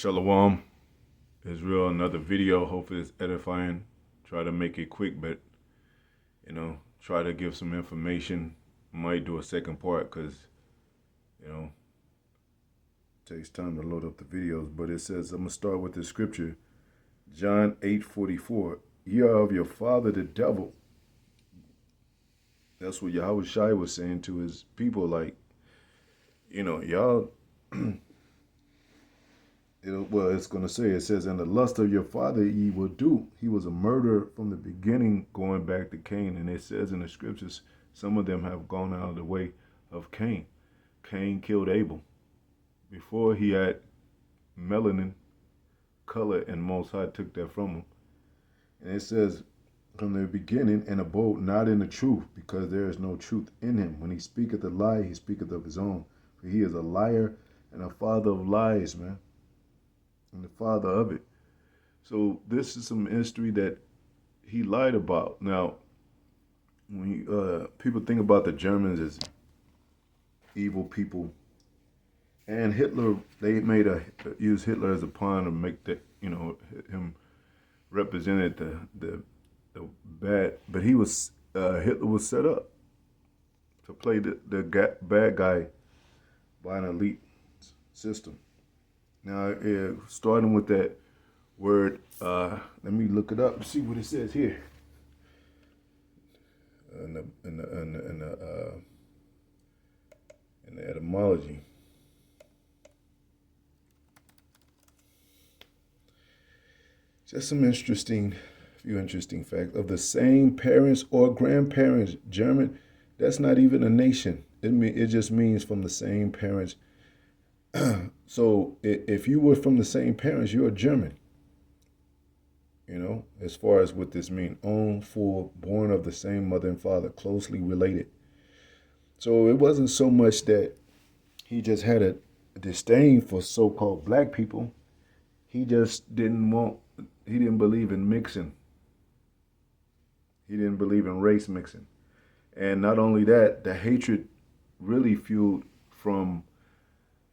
Shalom, Israel. Another video. Hopefully it's edifying. Try to make it quick, but try to give some information. Might do a second part because it takes time to load up the videos. But it says I'm gonna start with the scripture, John 8:44. Ye are of your father the devil. That's what Yahweh Shai was saying to his people. Like, y'all. It's going to say, it says, and the lust of your father ye will do. He was a murderer from the beginning, going back to Cain. And it says in the scriptures, some of them have gone out of the way of Cain. Cain killed Abel. Before he had melanin color, and Most High took that from him. And it says, from the beginning, and abode not in the truth, because there is no truth in him. When he speaketh a lie, he speaketh of his own. For he is a liar and a father of lies, man. And the father of it. So this is some history that he lied about. Now, when people think about the Germans as evil people, and Hitler, they use Hitler as a pawn to make that him represented the bad, but he was Hitler was set up to play the bad guy by an elite system. Now, starting with that word, let me look it up and see what it says here. In the etymology. Just some few interesting facts. Of the same parents or grandparents, German, that's not even a nation. It just means from the same parents. So if you were from the same parents, you're a German. As far as what this means. Own, full, born of the same mother and father, closely related. So it wasn't so much that he just had a disdain for so-called black people. He just he didn't believe in mixing. He didn't believe in race mixing. And not only that, the hatred really fueled from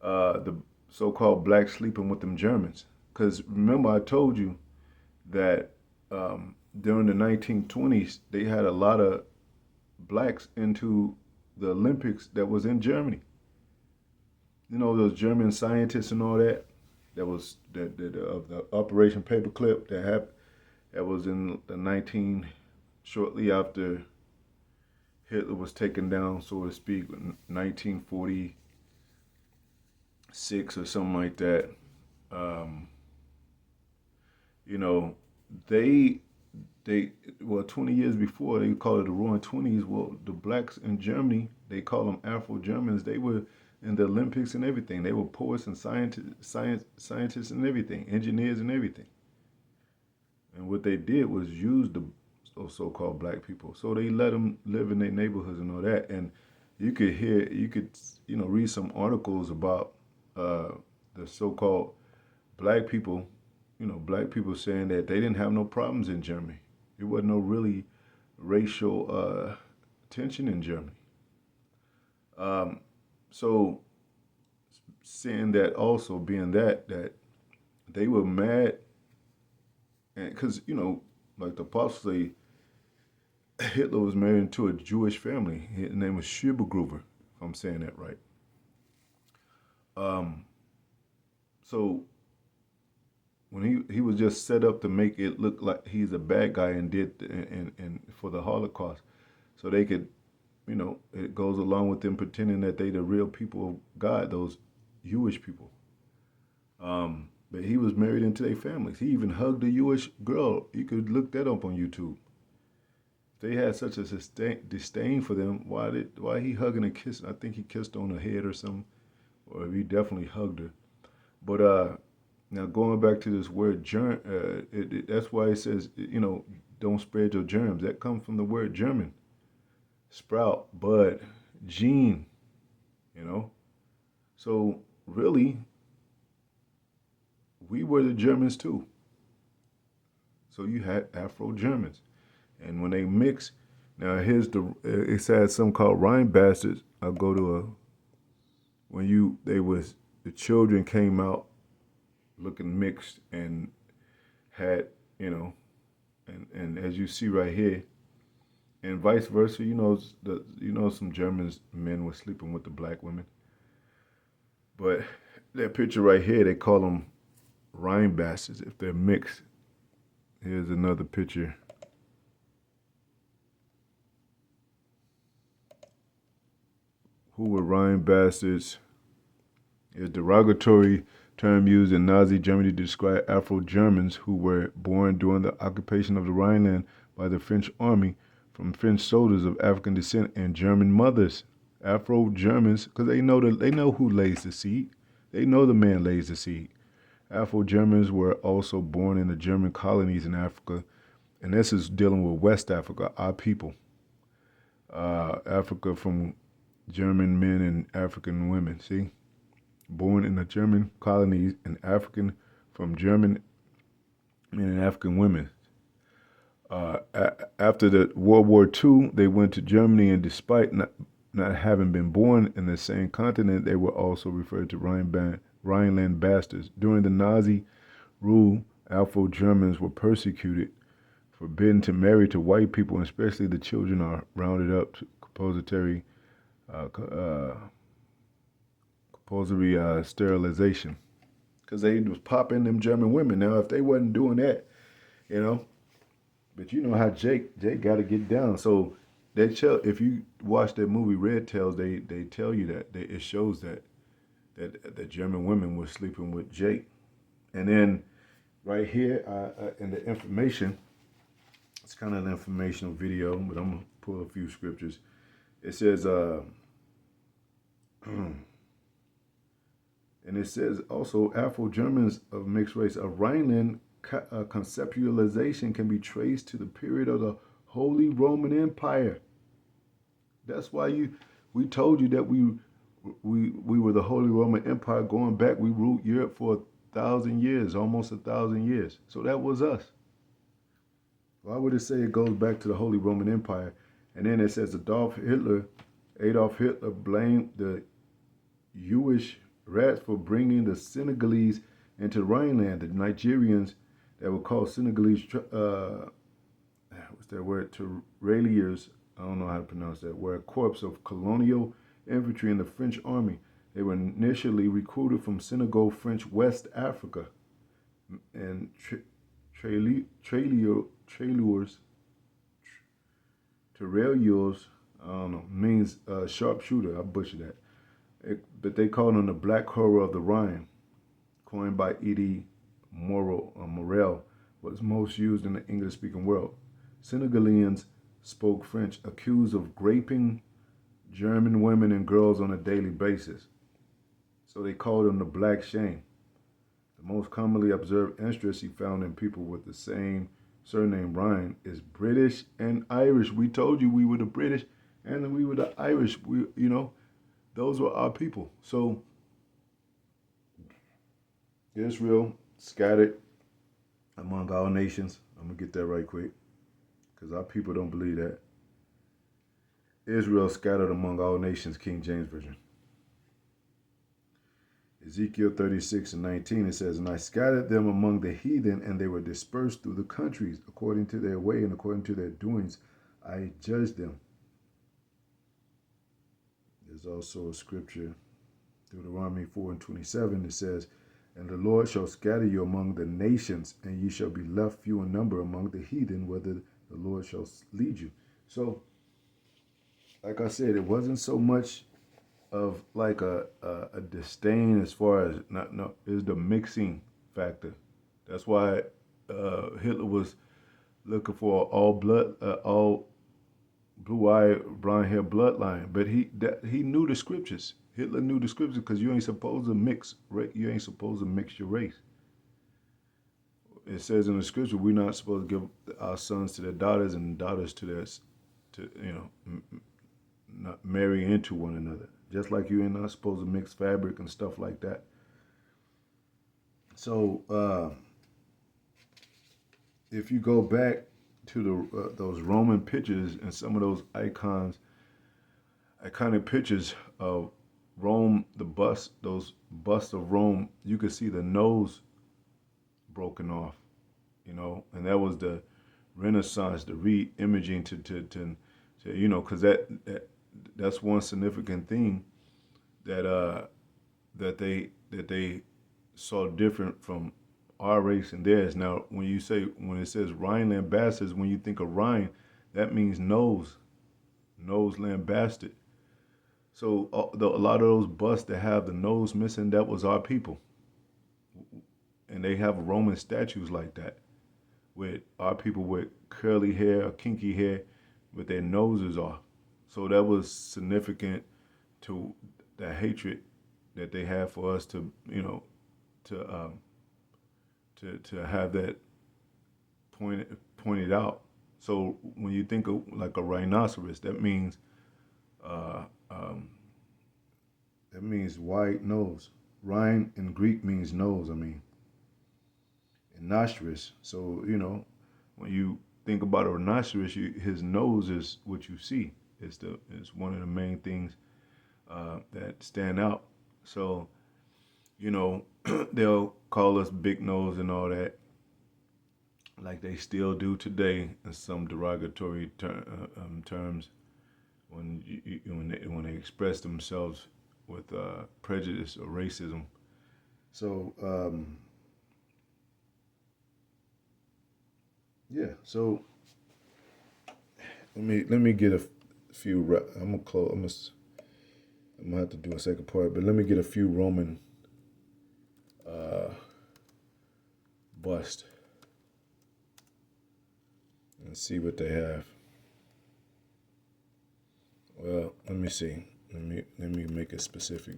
the so-called blacks sleeping with them Germans. Because remember, I told you that during the 1920s, they had a lot of blacks into the Olympics that was in Germany. Those German scientists and all that. That was of the Operation Paperclip that was in the shortly after Hitler was taken down, so to speak, in 1946 or something like that. They 20 years before, they call it the Roaring Twenties. Well, the blacks in Germany, they call them Afro-Germans. They were in the Olympics and everything. They were poets and scientists and everything, engineers and everything. And what they did was use those so-called black people. So they let them live in their neighborhoods and all that. And you could read some articles about the so-called black people, black people saying that they didn't have no problems in Germany. There wasn't no really racial tension in Germany. So seeing that also being that they were mad, and because like the apostles say, Hitler was married into a Jewish family. His name was Schiebergruber, if I'm saying that right. So when he was just set up to make it look like he's a bad guy and and for the Holocaust, so they could, it goes along with them pretending that they the real people of God, those Jewish people. But he was married into their families. He even hugged a Jewish girl. You could look that up on YouTube. They had such a disdain for them. Why he hugging and kissing? I think he kissed on her head or something, or he definitely hugged her. But now going back to this word germ, that's why it says don't spread your germs. That comes from the word German, sprout, bud, gene. So really, we were the Germans too. So you had Afro-Germans. And when they mix, now it says something called Rhineland Bastards. I'll go to the children came out looking mixed and had, you know, and as you see right here, and vice versa, some German men were sleeping with the black women. But that picture right here, they call them Rhine Bastards if they're mixed. Here's another picture. Who were Rhine Bastards? Is a derogatory term used in Nazi Germany to describe Afro-Germans who were born during the occupation of the Rhineland by the French army from French soldiers of African descent and German mothers. Afro-Germans, because they know who lays the seed. They know the man lays the seed. Afro-Germans were also born in the German colonies in Africa, and this is dealing with West Africa, our people. Africa from German men and African women, see? Born in the German colonies and African from German men and African women. After the World War II, they went to Germany, and despite not having been born in the same continent, they were also referred to Rhineland Bastards. During the Nazi rule, Afro-Germans were persecuted, forbidden to marry to white people, and especially the children are rounded up to compulsory sterilization, because they was popping them German women. Now, if they wasn't doing that, but you know how Jake got to get down. So if you watch that movie Red Tails, they tell you that it shows that the German women were sleeping with Jake. And then right here in the information, it's kind of an informational video, but I'm gonna pull a few scriptures. It says, and it says also Afro-Germans of mixed race of Rhineland conceptualization can be traced to the period of the Holy Roman Empire. That's why we told you that we were the Holy Roman Empire going back. We ruled Europe for 1,000 years, almost 1,000 years. So that was us. Why would it say it goes back to the Holy Roman Empire? And then it says Adolf Hitler blamed the Jewish rats for bringing the Senegalese into Rhineland. The Nigerians that were called Senegalese, what's that word? Tirailleurs, I don't know how to pronounce that, were a corps of colonial infantry in the French army. They were initially recruited from Senegal, French West Africa, and tirailleurs, I don't know, means sharpshooter. I butchered that. But they called them the Black Horror of the Rhine, coined by Edie Morel, was most used in the English-speaking world. Senegalians spoke French, accused of raping German women and girls on a daily basis. So they called them the Black Shame. The most commonly observed ancestry found in people with the same surname Rhine is British and Irish. We told you we were the British and we were the Irish. Those were our people. So Israel scattered among all nations. I'm going to get that right quick because our people don't believe that. Israel scattered among all nations, King James Version. Ezekiel 36:19, it says, and I scattered them among the heathen, and they were dispersed through the countries. According to their way and according to their doings, I judged them. There's also a scripture, Deuteronomy 4:27, it says, and the Lord shall scatter you among the nations, and ye shall be left few in number among the heathen, whither the Lord shall lead you. So, like I said, it wasn't so much of like a disdain as far as is the mixing factor. That's why Hitler was looking for all blue-eyed, brown-hair bloodline. But he knew the scriptures. Hitler knew the scriptures because you ain't supposed to mix. You ain't supposed to mix your race. It says in the scripture we're not supposed to give our sons to their daughters and daughters to theirs, not marry into one another. Just like you ain't not supposed to mix fabric and stuff like that. So if you go back to those Roman pictures and some of those iconic pictures of Rome, those busts of Rome, you could see the nose broken off, and that was the Renaissance, the re-imaging to because that's one significant thing that they saw different from our race and theirs. Now, when it says Rhineland Bastards, when you think of Rhine, that means nose land bastard. So a lot of those busts that have the nose missing, that was our people, and they have Roman statues like that with our people with curly hair or kinky hair with their noses off. So that was significant to the hatred that they had for us to to have that pointed out. So when you think of like a rhinoceros, uh, um, that means white nose. Rhine in Greek means nose. I mean, and nostrils. So when you think about a rhinoceros, his nose is what you see. It's one of the main things that stand out. So they'll call us big nose and all that, like they still do today in some derogatory terms when they express themselves with prejudice or racism. So yeah. So let me get a few. I'm gonna close. I'm gonna have to do a second part, but let me get a few Roman uh, bust and see what they have. Well, let me see. Let me make it specific.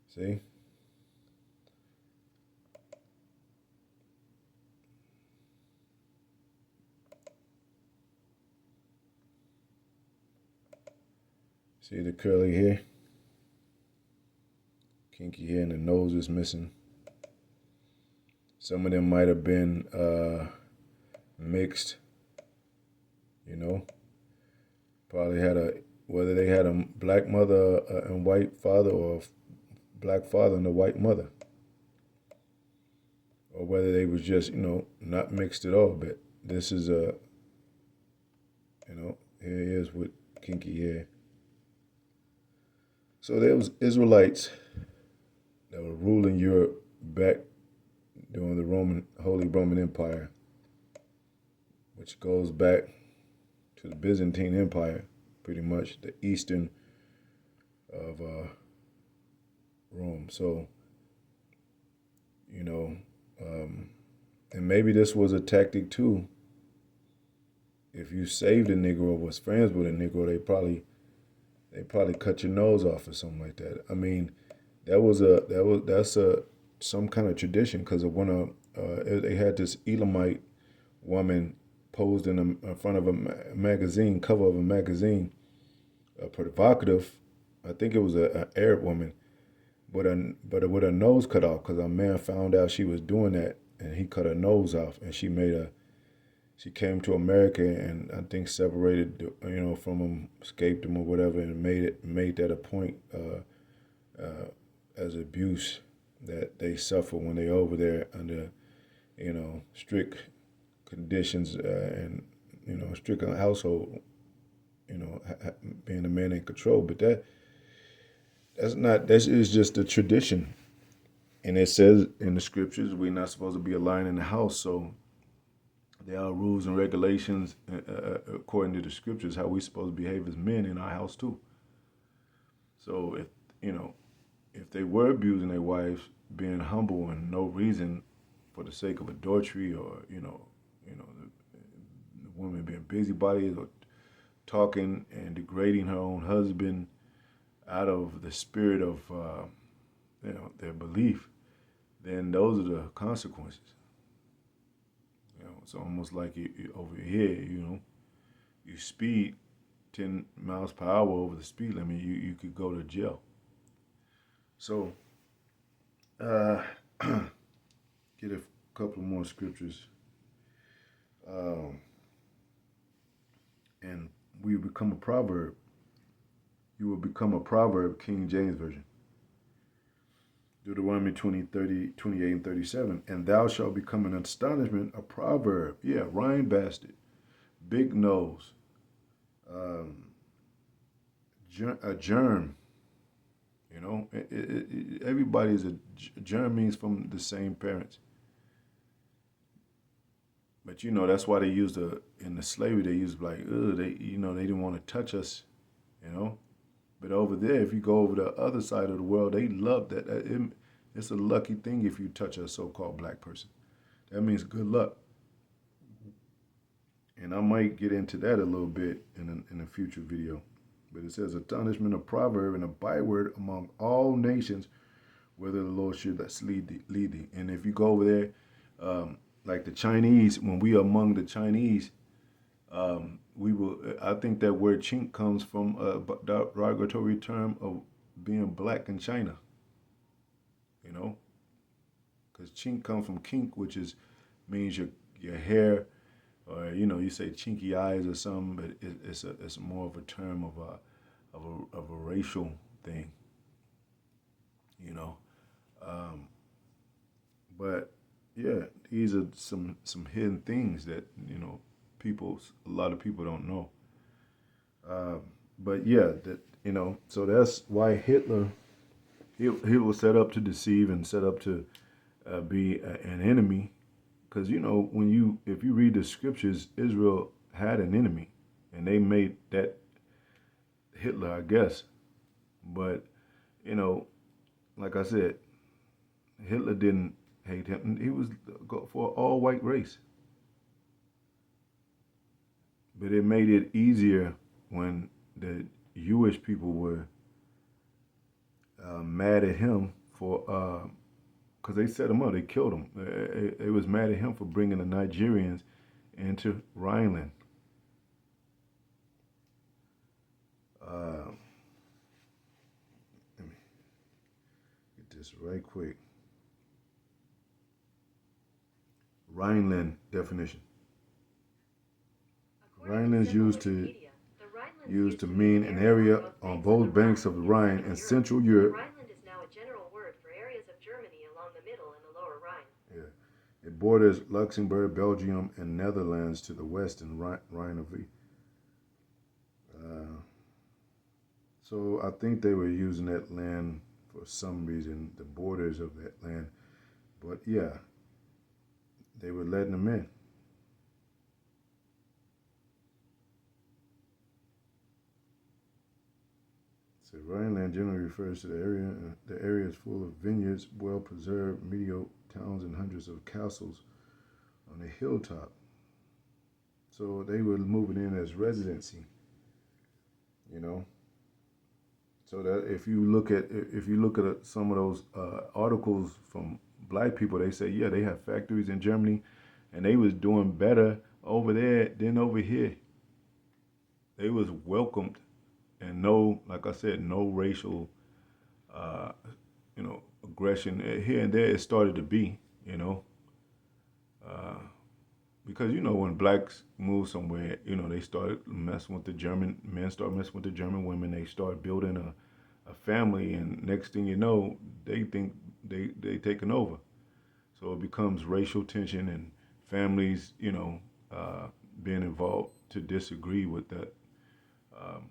See? See the curly hair? Kinky hair and the nose is missing. Some of them might have been mixed, Probably whether they had a black mother and white father, or a black father and a white mother. Or whether they was just, not mixed at all. But this is here he is with kinky hair. So there was Israelites that were ruling Europe back during the Holy Roman Empire, which goes back to the Byzantine Empire, pretty much the eastern of Rome. So, and maybe this was a tactic too. If you saved a Negro or was friends with a Negro, they probably cut your nose off or something like that. I mean, that's some kind of tradition, because of when they had this Elamite woman posed in front of a magazine, cover of a magazine, provocative. I think it was an Arab woman, but with her nose cut off, because a man found out she was doing that, and he cut her nose off, and she came to America, and I think separated, from him, escaped him or whatever, and made that a point as abuse that they suffer when they over there under, strict conditions and strict household, being a man in control. But that is just a tradition, and it says in the scriptures we're not supposed to be a lion in the house. So there are rules and regulations according to the scriptures how we're supposed to behave as men in our house too. So if they were abusing their wives, being humble and no reason for the sake of adultery, or the woman being busybodies or talking and degrading her own husband out of the spirit of their belief, then those are the consequences. It's almost like over here, you speed 10 miles per hour over the speed limit, you could go to jail. So, get a couple more scriptures, and we become a proverb. You will become a proverb, King James Version. Deuteronomy 28 and 37. And thou shalt become an astonishment, a proverb. Yeah, Rhineland Bastard, big nose, um, a germ. You know, everybody's a germ means from the same parents. But you know, that's why they used in the slavery they used like, they they didn't want to touch us, you know. But over there, if you go over the other side of the world, they love that. It's a lucky thing if you touch a so-called black person. That means good luck. And I might get into that a little bit in a future video. But it says, astonishment, a proverb, and a byword among all nations, whether the Lord should lead thee. And if you go over there, like the Chinese, when we are among the Chinese, we will. I think that word chink comes from a derogatory term of being black in China. You know, because chink comes from kink, which is means your hair, or you say chinky eyes or something, but it's more of a term of a racial thing. You know, um, but yeah, these are some hidden things that a lot of people don't know. Um, but yeah, so that's why Hitler he was set up to deceive and set up to be an enemy. Because if you read the scriptures, Israel had an enemy, and they made that Hitler, I guess. But like I said, Hitler didn't hate him. He was for all white race. But it made it easier when the Jewish people were mad at him for because they set him up, they killed him. They was mad at him for bringing the Nigerians into Rhineland. Let me get this right quick. Rhineland definition. Rhineland is used to mean an area on both banks of the Rhine in Central Europe. Rhineland is now a general word for areas of Germany along the middle and the lower Rhine. Yeah. It borders Luxembourg, Belgium, and Netherlands to the west and Rhine of So I think they were using that land for some reason, the borders of that land. But yeah, they were letting them in. So Rhineland generally refers to the area. The area is full of vineyards, well-preserved medieval towns, and hundreds of castles on a hilltop. So they were moving in as residency. So that if you look at some of those articles from black people, they say they have factories in Germany, and they was doing better over there than over here. They was welcomed, and like I said, no racial, uh, aggression here and there. It started to be, uh, because when blacks move somewhere, they started messing with the German men, start messing with the German women. They start building a family, and next thing you know, they think they taking over. So it becomes racial tension and families, being involved to disagree with that um,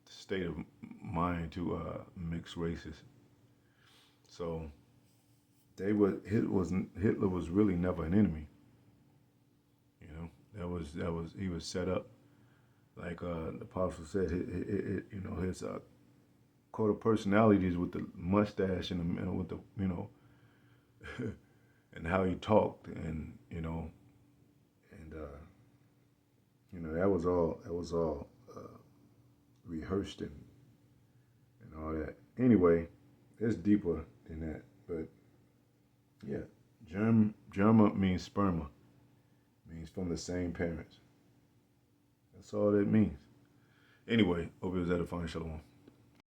state of mind to mix races. So Hitler was really never an enemy. He was set up like the apostle said. His code of personalities with the mustache and with the and how he talked that was all rehearsed and all that. Anyway, it's deeper than that, but yeah, germa means sperma, means from the same parents. That's all that means. Anyway, hope it was edifying. Shalom.